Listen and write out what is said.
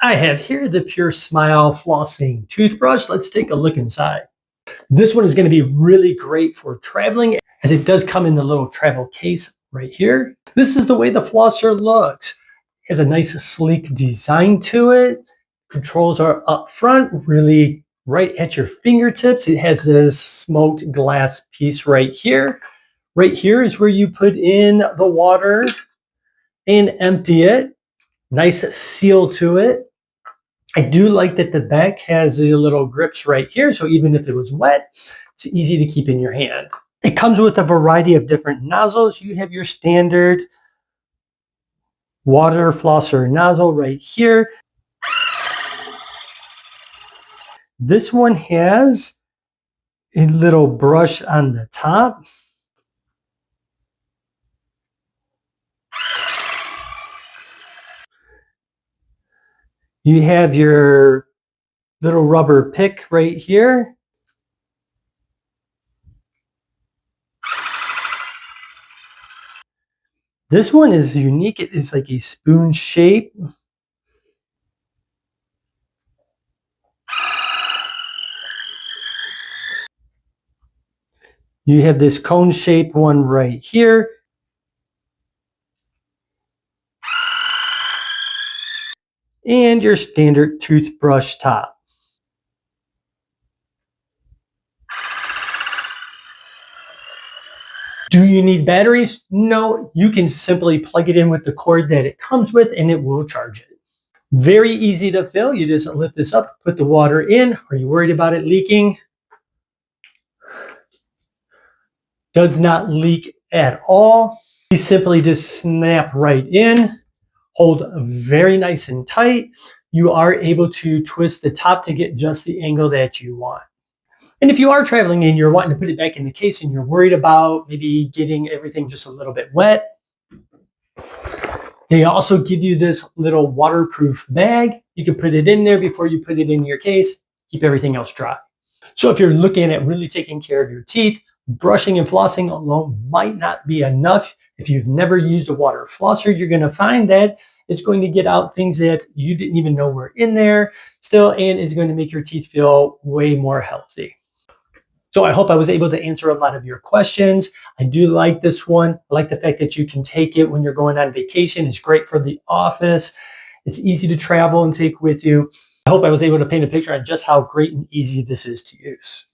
I have here the Pure Smile Flossing Toothbrush. Let's take a look inside. This one is going to be really great for traveling as it does come in the little travel case right here. This is the way the flosser looks. It has a nice sleek design to it. Controls are up front, really right at your fingertips. It has this smoked glass piece right here. Right here is where you put in the water and empty it. Nice seal to it. I do like that the back has the little grips right here, so even if it was wet, it's easy to keep in your hand. It comes with a variety of different nozzles. You have your standard water flosser nozzle right here. This one has a little brush on the top. You have your little rubber pick right here. This one is unique. It is like a spoon shape. You have this cone shaped one right here. And your standard toothbrush top. Do you need batteries? No, you can simply plug it in with the cord that it comes with and it will charge it. Very easy to fill. You just lift this up, put the water in. Are you worried about it leaking? Does not leak at all. You simply just snap right in, hold very nice and tight. You are able to twist the top to get just the angle that you want. And if you are traveling and you're wanting to put it back in the case and you're worried about maybe getting everything just a little bit wet, they also give you this little waterproof bag. You can put it in there before you put it in your case, keep everything else dry. So if you're looking at really taking care of your teeth, brushing and flossing alone might not be enough. If you've never used a water flosser, you're going to find that it's going to get out things that you didn't even know were in there still, and it's going to make your teeth feel way more healthy. So I hope I was able to answer a lot of your questions. I do like this one. I like the fact that you can take it when you're going on vacation. It's great for the office. It's easy to travel and take with you. I hope I was able to paint a picture on just how great and easy this is to use.